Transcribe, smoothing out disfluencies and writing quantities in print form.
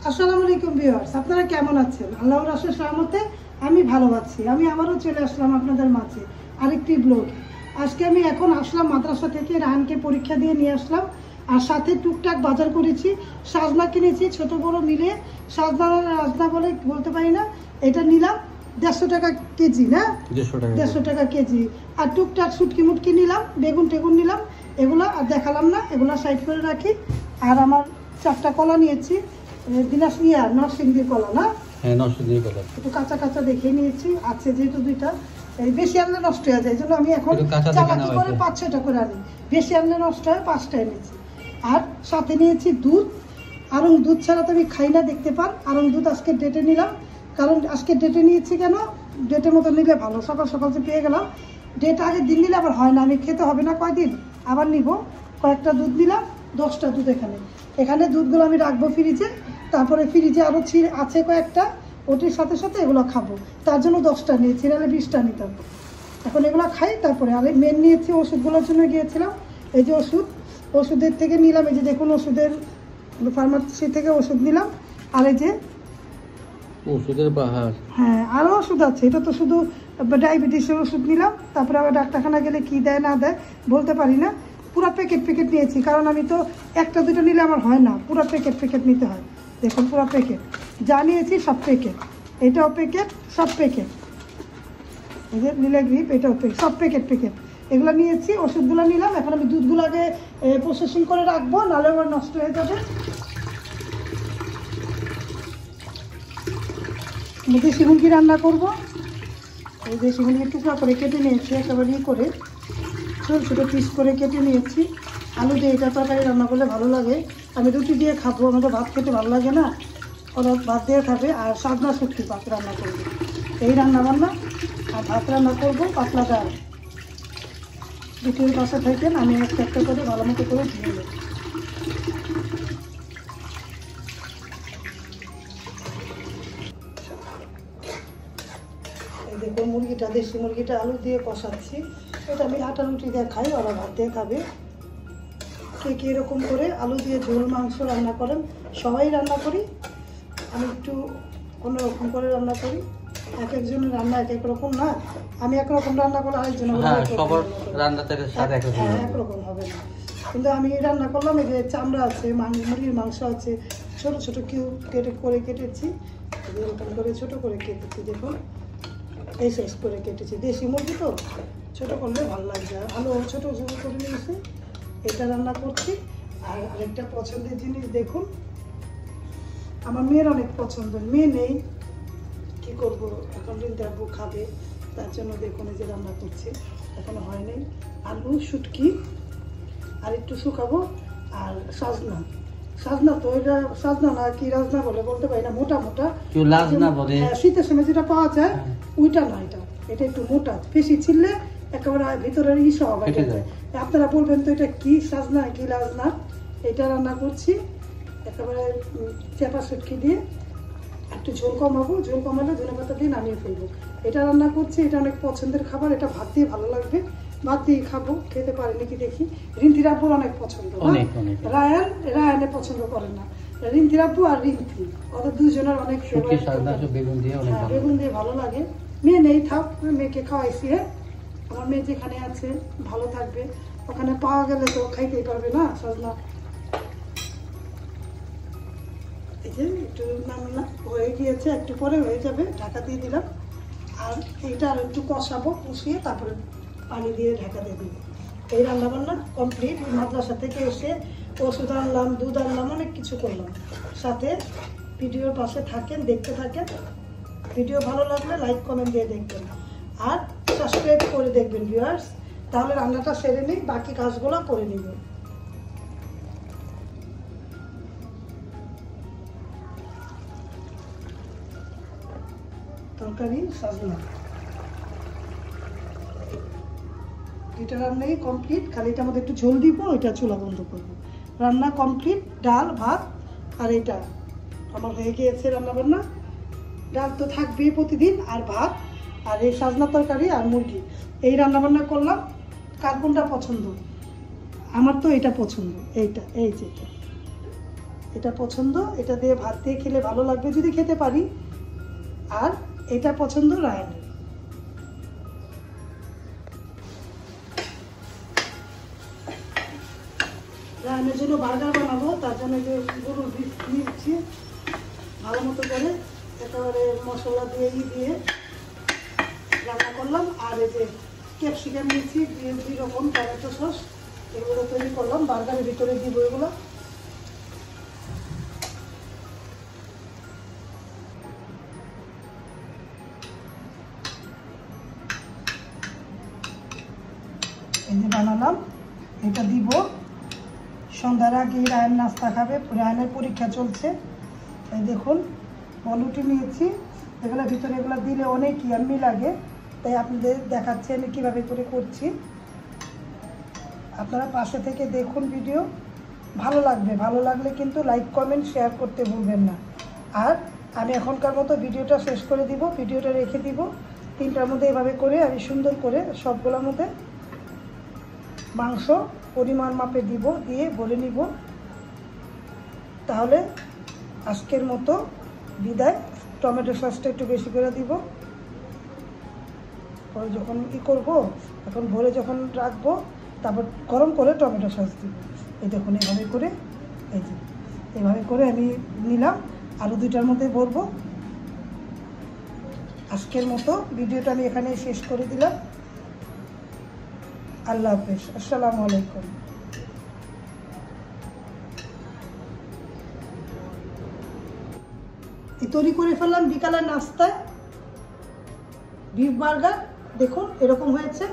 আসসালামু আলাইকুম ভিউয়ার্স, আপনারা কেমন আছেন? আল্লাহর অশেষ রহমতে আমি ভালো আছি। আমি আবারও চলে আসলাম আপনাদের মাঝে আরেকটি ব্লগ। আজকে আমি এখন আসলাম মাদ্রাসা থেকে, রাহানকে পরীক্ষা দিয়ে নিয়ে আসলাম। আর সাথে টুকটাক বাজার করেছি, সাজনা কিনেছি ছোট বড় মিলে। সাজনা রাজনা বলে বলতে পারি না, এটা নিলাম 150 টাকা কেজি, না 150 টাকা কেজি। আর টুকটাক শুটকি মুটকি নিলাম, বেগুন টেগুন নিলাম। এগুলো আর দেখালাম না, এগুলো সাইড করে রাখি। আর আমার 4টা কলা নিয়েছি, নরসিংদীর কলা, না? হ্যাঁ, নরসিংদীর কলা। একটু কাঁচা কাঁচা দেখে নিয়েছি, আছে যেহেতু 2টা। এই বেশি আনলে নষ্ট হয়ে যায়, এই জন্য আমি এখন চালাকি করে 5-6টা করে আনি। বেশি আনলে নষ্ট হয়, 5টা এনেছি। আর সাথে নিয়েছি দুধ। আরং দুধ ছাড়া তো আমি খাই না, দেখতে পান। আরং দুধ আজকে ডেটে নিলাম, কারণ আজকে ডেটে নিয়েছি কেন, ডেটের মতো নিলে ভালো। সকাল সকাল যে পেয়ে গেলাম, ডেট আগের দিন নিলে আবার হয় না, আমি খেতে হবে না কয়দিন, আবার নিব। কয়েকটা দুধ নিলাম, 10টা দুধ। এখানে দুধগুলো আমি রাখবো ফ্রিজে। তারপরে ফ্রিজে আরও আছে কয়েকটা, ওটির সাথে সাথে এগুলো খাবো। তার জন্য 10টা নিয়েছি, নাহলে 20টা নিতাম। এখন এগুলো খাই। তারপরে আমি মেন নিয়েছি ওষুধগুলোর জন্য গিয়েছিলাম। এই যে ওষুধের থেকে নিলাম, এই যে দেখুন ওষুধের ফার্মাসি থেকে ওষুধ নিলাম। আর এই যে ওষুধের বাহার, হ্যাঁ আরও ওষুধ আছে, এটা তো শুধু ডায়াবেটিসের ওষুধ নিলাম। তারপরে আবার ডাক্তারখানা গেলে কি দেয় না দেয় বলতে পারি না। পুরো প্যাকেট নিয়েছি, কারণ আমি তো 1টা 2টা নিলে আমার হয় না, পুরো প্যাকেট নিতে হয়। দেখুন পুরো প্যাকেট যা নিয়েছি, সব প্যাকেট। এটাও প্যাকেট, সব প্যাকেট। এই যে নীলাগ্রিপ, এটাও সব প্যাকেট। এগুলো নিয়েছি, ওষুধগুলো নিলাম। এখন আমি দুধগুলো আগে প্রসেসিং করে রাখবো, নাহলে আবার নষ্ট হয়ে যাবে। দেশি মুরগি রান্না করবো। এই দেশি মুরগির টুকরা করে কেটে নিয়েছি, একেবারে করে ছোটো ছোটো পিস করে কেটে নিয়েছি। আলু দিয়ে এটা তরকারি রান্না করলে ভালো লাগে। আমি রুটি দিয়ে খাবো, আমার তো ভাত খেতে ভালো লাগে না, ওরা ভাত দিয়ে খাবে। আর সাজনা শুটকি ভাত রান্না করবো, এই রান্না বান্না। আর ভাত রান্না করবো পাতলা ডাল। রুটির পাশে থাকেন, আমি একটা করে ভালো মতো করে ধুয়ে নেব। এই দেখো মুরগিটা, দেশি মুরগিটা আলু দিয়ে কষাচ্ছি। এটা আমি আটা রুটি দিয়ে খাই, ওরা ভাত দিয়ে খাবে। কে এরকম করে আলু দিয়ে ঝোল মাংস রান্না করেন? সবাই রান্না করি, আমি একটু অন্যরকম করে রান্না করি। এক একজনের রান্না এক এক রকম, না? আমি একরকম রান্না করলে আরেকজনের একরকম হবে না। কিন্তু আমি রান্না করলাম, এই যে চামড়া আছে, মুরগির মাংস আছে, ছোট ছোট কিউব কেটেছি, এরকম করে ছোট করে কেটেছি। দেখুন এই সাইজ করে কেটেছি, দেশি মুরগি তো ছোট করলে ভালো লাগবে। আলু ছোট ছোট করে নিয়েছি, এটা রান্না করছি। আর আরেকটা পছন্দের জিনিস দেখুন, আমার মেয়ের অনেক পছন্দ, মেয়ে নেই, কি করব, এখন দিন দেখবো খাবে, তার জন্য দেখুন এই যে রান্না করছি। এখনো হয়নি। আলু শুটকি আর একটু শুকাবো। আর সাজনা তো এটা সাজনা না, কি রাজনা বলে বলতে পারি না, মোটা শীতের সময় যেটা পাওয়া যায় ওইটা না, এটা একটু মোটা, বেশি ছিললে একেবারে ভিতরের সব হয়ে যায়। আপনারা বলবেন তো এটা কি সাজনা কি রাজনা। এটা রান্না করছি একেবারে চেপা শুটকি দিয়ে। একটু ঝোল কমাবো, ঝোল কমালে ধনেপাতা দিয়ে নামিয়ে ফেলবো। এটা রান্না করছি, এটা অনেক পছন্দের খাবার, এটা ভাত দিয়ে ভালো লাগবে, ভাত দিয়ে খাবো। খেতে পারি নাকি দেখি। রিন্তির আব্বুর অনেক পছন্দ, রায়ানে পছন্দ করেন না। রিন্তির আব্বু আর রিন্তি, ওদের দুজনের অনেক বেগুন দিয়ে ভালো লাগে। মেয়ে নেই, থাক, মেয়েকে খাওয়াইছি। আমার মেয়ে যেখানে আছে ভালো থাকবে, ওখানে পাওয়া গেলে তো খাইতেই পারবে না সজনা। এই যে একটু নামলা হয়ে গিয়েছে, একটু পরে হয়ে যাবে, ঢাকা দিয়ে দিলাম। আর এইটা আর একটু কষাবো, কষিয়ে তারপরে পানি দিয়ে ঢাকা দিয়ে দিব। এই রান্নাবান্না কমপ্লিট। মাদ্রাসা থেকে এসে ওষুধ আনলাম, দুধ আনলাম, অনেক কিছু করলাম। সাথে ভিডিওর পাশে থাকেন, দেখতে থাকেন। ভিডিও ভালো লাগলে লাইক কমেন্ট দিয়ে দেখবেন, আর সাবস্ক্রাইব করে দেখবেন ভিউয়ার্স। তাহলে রান্নাটা সেরে নিই, বাকি কাজগুলো করে নিব। তরকারি সাজনা এটা রান্নাই কমপ্লিট, খালি এটার মধ্যে একটু ঝোল দিব, এটা চুলা বন্ধ করবো। রান্না কমপ্লিট, ডাল ভাত আর এটা আমার হয়ে গিয়েছে রান্না বান্না। ডাল তো থাকবেই প্রতিদিন, আর ভাত আর এই সাজনা তরকারি আর মুরগি, এই রান্না বান্না করলাম। কার কোনটা পছন্দ? আমার তো এটা পছন্দ, এইটা, এই যে এটা পছন্দ, এটা দিয়ে ভাত দিয়ে খেলে ভালো লাগবে যদি খেতে পারি। আর এটা পছন্দ রায়ানের। রায়ানের জন্য বার্গার বানাবো, তার জন্য যে গরুর বিফ নিচ্ছি ভালো মতো করে একেবারে মশলা দিয়ে রান্না করলাম। আর এই যে ক্যাপসিকাম নিয়েছি, দিয়ে 2 রকম টমেটো সস, এগুলো তৈরি করলাম, বার্গারের ভিতরে দিব এগুলো। এই যে বানালাম, এটা দিব। সন্ধ্যার আগে রায়ান নাস্তা খাবে, রায়ানের পরীক্ষা চলছে। এই দেখুন বলুটি নিয়েছি, এগুলোর ভিতরে এগুলো দিলে অনেক ইয়াম্মি লাগে, তাই আপনাদের দেখাচ্ছি আমি কীভাবে করে করছি। আপনারা পাশে থেকে দেখুন ভিডিও, ভালো লাগবে। ভালো লাগলে কিন্তু লাইক কমেন্ট শেয়ার করতে ভুলবেন না। আর আমি এখনকার মতো ভিডিওটা শেষ করে দিব, ভিডিওটা রেখে দিব। 3টার মধ্যে এভাবে করে আমি সুন্দর করে সবগুলোর মধ্যে মাংস পরিমাণ মাপে দিব, দিয়ে ভরে নিব। তাহলে আজকের মতো বিদায়। টমেটো সসটা একটু বেশি করে দিব, পরে যখন করব, এখন ভরে যখন রাখবো তারপর গরম করে টমেটো সস দিব। এই দেখুন এভাবে করে, এই যে এভাবে করে আমি নিলাম, আরও 2টার মধ্যে ভরবো। আজকের মতো ভিডিওটা আমি এখানে শেষ করে দিলাম। আল্লাহ হাফেজ, আসসালামু আলাইকুম। তৈরি করে ফেললাম বিকালের নাস্তায় বিফ বার্গার। দেখুন এরকম হয়েছে।